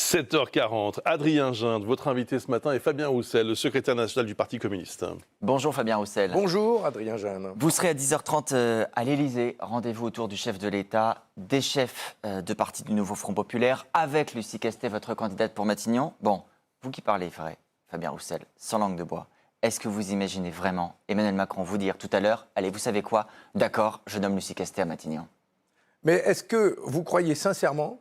7h40, Adrien Ginde, votre invité ce matin, est Fabien Roussel, le secrétaire national du Parti communiste. Bonjour Fabien Roussel. Bonjour Adrien Ginde. Vous serez à 10h30 à l'Élysée. Rendez-vous autour du chef de l'État, des chefs de parti du Nouveau Front Populaire, avec Lucie Castet, votre candidate pour Matignon. Bon, vous qui parlez vrai, Fabien Roussel, sans langue de bois, est-ce que vous imaginez vraiment Emmanuel Macron vous dire tout à l'heure, allez, vous savez quoi, d'accord, je nomme Lucie Castet à Matignon? Mais est-ce que vous croyez sincèrement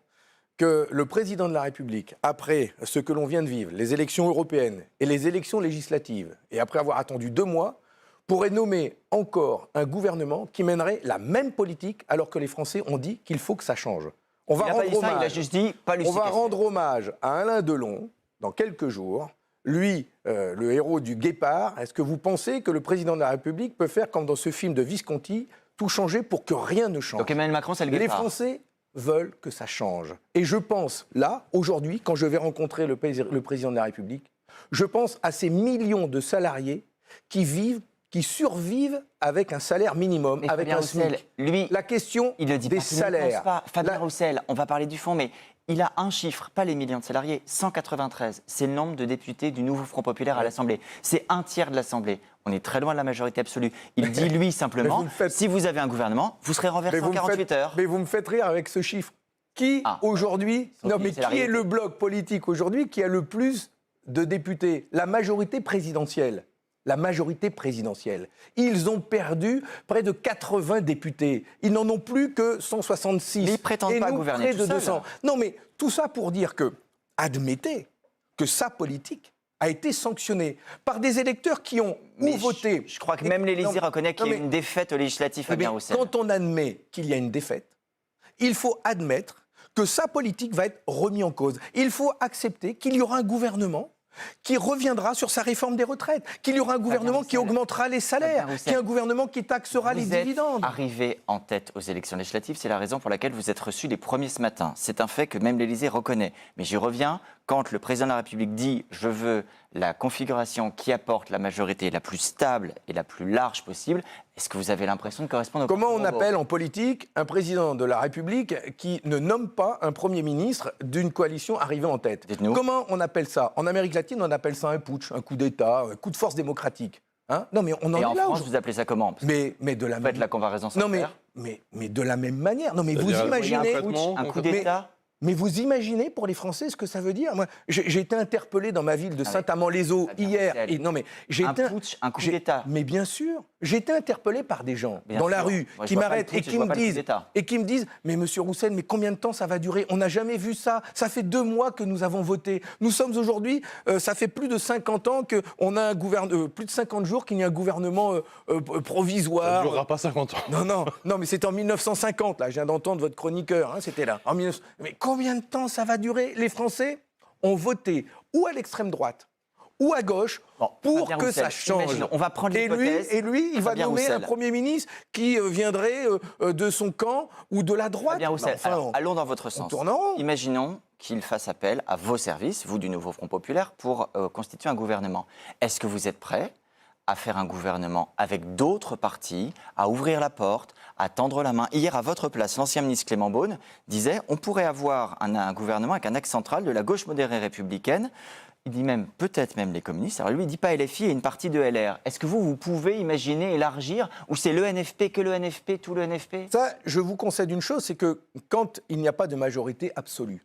que le président de la République, après ce que l'on vient de vivre, les élections européennes et les élections législatives, et après avoir attendu 2 mois, pourrait nommer encore un gouvernement qui mènerait la même politique alors que les Français ont dit qu'il faut que ça change? On va Il a juste dit, pas Lucie Castet. rendre hommage à Alain Delon dans quelques jours. Lui, le héros du Guépard. Est-ce que vous pensez que le président de la République peut faire comme dans ce film de Visconti, tout changer pour que rien ne change? Donc Emmanuel Macron, c'est le Guépard. Les Français veulent que ça change. Et je pense, là, aujourd'hui, quand je vais rencontrer le président de la République, je pense à ces millions de salariés qui survivent avec un salaire minimum, mais avec Fabien un Roussel, SMIC. lui, La question il ne dit des pas qu'il ne salaires. pense pas. Fabien Roussel, on va parler du fond, mais il a un chiffre, pas les millions de salariés, 193. C'est le nombre de députés du Nouveau Front Populaire à l'Assemblée. C'est un tiers de l'Assemblée. On est très loin de la majorité absolue. Il dit, lui, simplement, si vous avez un gouvernement, vous serez renversé en 48 heures. Mais vous me faites rire avec ce chiffre. Qui, aujourd'hui, qui est le bloc politique aujourd'hui qui a le plus de députés? La majorité présidentielle. La majorité présidentielle. Ils ont perdu près de 80 députés. Ils n'en ont plus que 166. Mais ils prétendent pas gouverner près de tout 200. Non, mais tout ça pour dire que, admettez que sa politique a été sanctionnée par des électeurs qui ont voté. Je crois que même l'Élysée reconnaît qu'il y a une défaite aux législatives, Fabien Roussel. Quand on admet qu'il y a une défaite, il faut admettre que sa politique va être remise en cause. Il faut accepter qu'il y aura un gouvernement qui reviendra sur sa réforme des retraites, qu'il y aura un gouvernement qui augmentera les salaires, qu'il y a un gouvernement qui taxera les dividendes. Vous êtes arrivé en tête aux élections législatives, c'est la raison pour laquelle vous êtes reçu les premiers ce matin. C'est un fait que même l'Élysée reconnaît. Mais j'y reviens, quand le président de la République dit « je veux la configuration qui apporte la majorité la plus stable et la plus large possible », est-ce que vous avez l'impression de correspondre au... Comment on appelle en politique un président de la République qui ne nomme pas un Premier ministre d'une coalition arrivée en tête? Comment on appelle ça? En Amérique latine, on appelle ça un putsch, un coup d'État, un coup de force démocratique. Hein? Non, mais on en est là. Et en France, vous appelez ça comment? Mais de la même... Faites la comparaison sans faire. Mais de la même manière. Non, mais vous imaginez... Un coup d'État. Mais vous imaginez pour les Français ce que ça veut dire? Moi, j'ai été interpellé dans ma ville de Saint-Amand-les-Eaux hier. Et non, mais un putsch, un coup d'État. Mais bien sûr, j'ai été interpellé par des gens dans la rue qui m'arrêtent et qui me disent mais Monsieur Roussel, mais combien de temps ça va durer? On n'a jamais vu ça. Ça fait 2 mois que nous avons voté. Nous sommes aujourd'hui, ça fait plus de 50 ans qu'on a un gouvernement, plus de 50 jours qu'il y a un gouvernement provisoire. Ça ne durera pas 50 ans. Non, mais c'était en 1950. Là, je viens d'entendre votre chroniqueur. Hein, c'était là. Mais combien de temps ça va durer? Les Français ont voté ou à l'extrême droite ou à gauche pour que ça change. On va prendre l'hypothèse. Et lui, il va nommer un Premier ministre qui viendrait de son camp ou de la droite. Fabien Roussel, alors, allons dans votre sens. Imaginons qu'il fasse appel à vos services, vous du Nouveau Front Populaire, pour constituer un gouvernement. Est-ce que vous êtes prêts à faire un gouvernement avec d'autres partis, à ouvrir la porte, à tendre la main? Hier, à votre place, l'ancien ministre Clément Beaune disait on pourrait avoir un gouvernement avec un axe central de la gauche modérée républicaine. Il dit même, peut-être même les communistes. Alors lui, il ne dit pas LFI et une partie de LR. Est-ce que vous pouvez imaginer élargir? Ou c'est le NFP, que le NFP, tout le NFP? Ça, je vous concède une chose, c'est que quand il n'y a pas de majorité absolue,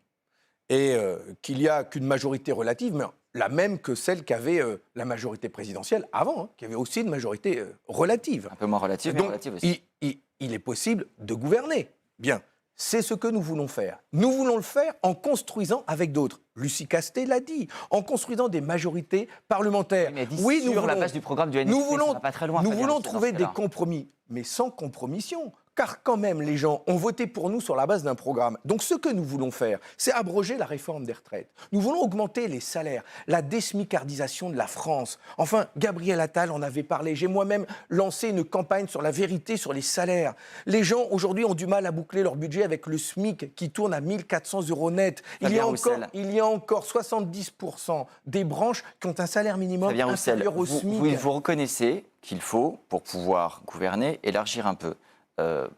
et qu'il n'y a qu'une majorité relative, mais la même que celle qu'avait la majorité présidentielle avant, qui avait aussi une majorité relative. Un peu moins relative, mais relative aussi. Il est possible de gouverner. Bien, c'est ce que nous voulons faire. Nous voulons le faire en construisant avec d'autres. Lucie Castet l'a dit, en construisant des majorités parlementaires. Oui, nous voulons, la base du programme du NFP, ça va pas très loin. Nous voulons trouver des compromis, mais sans compromission. Car quand même, les gens ont voté pour nous sur la base d'un programme. Donc ce que nous voulons faire, c'est abroger la réforme des retraites. Nous voulons augmenter les salaires, la désmicardisation de la France. Enfin, Gabriel Attal en avait parlé. J'ai moi-même lancé une campagne sur la vérité sur les salaires. Les gens, aujourd'hui, ont du mal à boucler leur budget avec le SMIC qui tourne à 1 400 € net. Il y a encore 70% des branches qui ont un salaire minimum inférieur au SMIC. Vous reconnaissez qu'il faut, pour pouvoir gouverner, élargir un peu.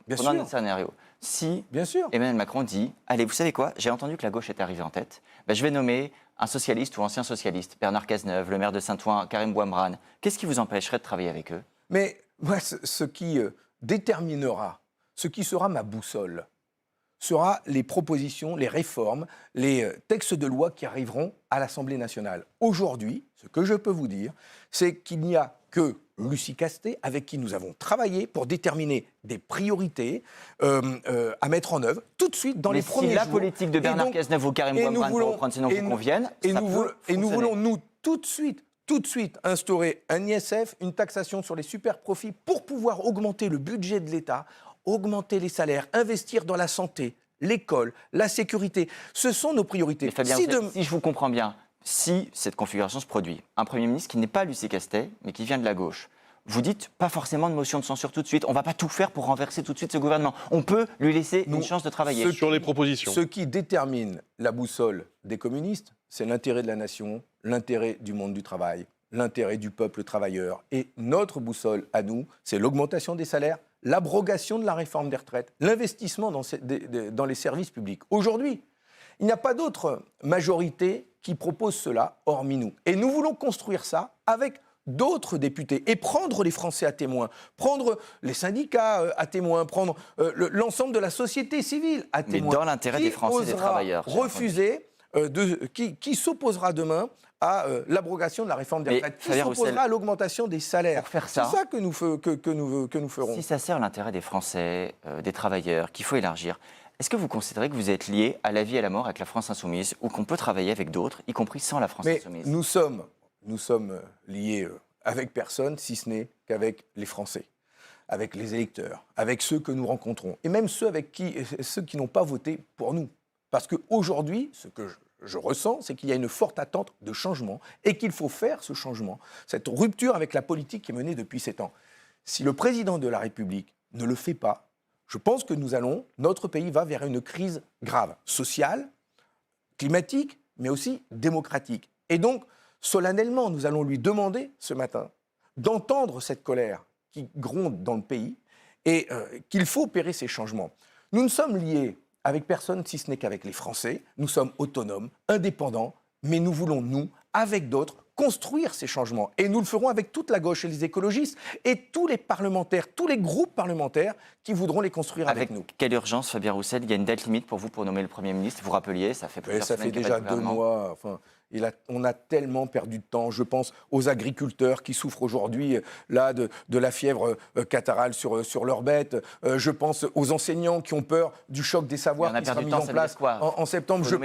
Prenons un scénario. si Bien sûr. Emmanuel Macron dit « Allez, vous savez quoi, j'ai entendu que la gauche était arrivée en tête, ben, je vais nommer un socialiste ou ancien socialiste, Bernard Cazeneuve, le maire de Saint-Ouen, Karim Bouamrane. Qu'est-ce qui vous empêcherait de travailler avec eux ?» Mais moi, ce qui déterminera, ce qui sera ma boussole, sera les propositions, les réformes, les textes de loi qui arriveront à l'Assemblée nationale. Aujourd'hui, ce que je peux vous dire, c'est qu'il n'y a que Lucie Castet, avec qui nous avons travaillé pour déterminer des priorités à mettre en œuvre tout de suite dans les premiers jours. Mais si la politique de Bernard Cazeneuve ou Karim Bouamrane, pour reprendre ces noms vous conviennent, nous voulons, nous, tout de suite, instaurer un ISF, une taxation sur les super-profits pour pouvoir augmenter le budget de l'État, augmenter les salaires, investir dans la santé, l'école, la sécurité. Ce sont nos priorités. Mais Fabien, si je vous comprends bien, si cette configuration se produit, un Premier ministre qui n'est pas Lucie Castet, mais qui vient de la gauche, vous dites pas forcément de motion de censure tout de suite. On ne va pas tout faire pour renverser tout de suite ce gouvernement. On peut lui laisser une chance de travailler. Sur les propositions. Ce qui détermine la boussole des communistes, c'est l'intérêt de la nation, l'intérêt du monde du travail, l'intérêt du peuple travailleur. Et notre boussole à nous, c'est l'augmentation des salaires, l'abrogation de la réforme des retraites, l'investissement dans les services publics. Aujourd'hui, il n'y a pas d'autre majorité qui propose cela, hormis nous. Et nous voulons construire ça avec d'autres députés et prendre les Français à témoin, prendre les syndicats à témoin, prendre l'ensemble de la société civile à témoin. Mais dans l'intérêt des Français et des travailleurs. Qui s'opposera demain à l'abrogation de la réforme des retraites, qui s'opposera à l'augmentation des salaires. C'est ça que nous ferons. Si ça sert l'intérêt des Français, des travailleurs, qu'il faut élargir, est-ce que vous considérez que vous êtes lié à la vie et à la mort avec la France insoumise, ou qu'on peut travailler avec d'autres, y compris sans la France insoumise ? Nous sommes liés avec personne, si ce n'est qu'avec les Français, avec les électeurs, avec ceux que nous rencontrons, et même ceux qui n'ont pas voté pour nous. Parce qu'aujourd'hui, ce que je ressens, c'est qu'il y a une forte attente de changement et qu'il faut faire ce changement, cette rupture avec la politique qui est menée depuis 7 ans. Si le président de la République ne le fait pas, je pense que notre pays va vers une crise grave, sociale, climatique, mais aussi démocratique. Et donc, solennellement, nous allons lui demander ce matin d'entendre cette colère qui gronde dans le pays et qu'il faut opérer ces changements. Nous ne sommes liés avec personne, si ce n'est qu'avec les Français. Nous sommes autonomes, indépendants, mais nous voulons, nous, avec d'autres, construire ces changements. Et nous le ferons avec toute la gauche et les écologistes et tous les parlementaires, tous les groupes parlementaires qui voudront les construire avec nous. Quelle urgence, Fabien Roussel ? Il y a une date limite pour vous pour nommer le Premier ministre. Vous rappeliez, ça fait plusieurs semaines. Ça fait déjà 2 mois. Enfin, on a tellement perdu de temps. Je pense aux agriculteurs qui souffrent aujourd'hui là de la fièvre catarrhale sur leurs bêtes. Je pense aux enseignants qui ont peur du choc des savoirs qui sera mis en place en septembre. Je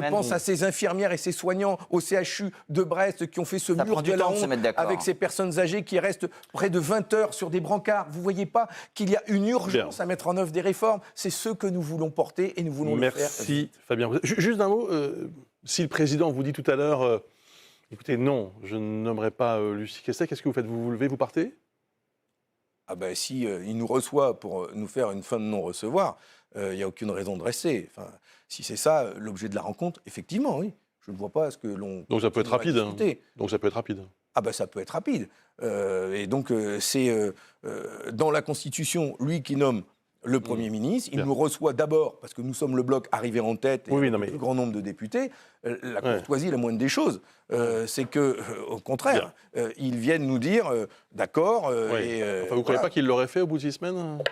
pense à ces infirmières et ces soignants au CHU de Brest qui ont fait ce mur de la honte avec ces personnes âgées qui restent près de 20 heures sur des brancards. Vous ne voyez pas qu'il y a une urgence à mettre en œuvre des réformes. C'est ce que nous voulons porter et nous voulons le faire. Merci Fabien. Juste un mot. Si le président vous dit tout à l'heure, écoutez, non, je ne nommerai pas Lucie Castet, qu'est-ce que vous faites ? Vous vous levez, vous partez ? Si il nous reçoit pour nous faire une fin de non-recevoir, il n'y a aucune raison de rester. Enfin, si c'est ça l'objet de la rencontre, effectivement, oui. Je ne vois pas ce que l'on... Donc ça peut être rapide. Donc ça peut être rapide. Ça peut être rapide. Et donc c'est dans la Constitution, lui qui nomme le Premier ministre. Il nous reçoit d'abord, parce que nous sommes le bloc arrivé en tête, et le plus grand nombre de députés. La courtoisie, la moindre des choses, c'est qu'au contraire, ils viennent nous dire d'accord. Vous ne croyez pas qu'il l'aurait fait au bout de 6 semaines ?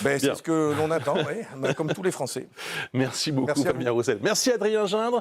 C'est ce que l'on attend, comme tous les Français. Merci beaucoup, Fabien Roussel. Merci Adrien Gindre.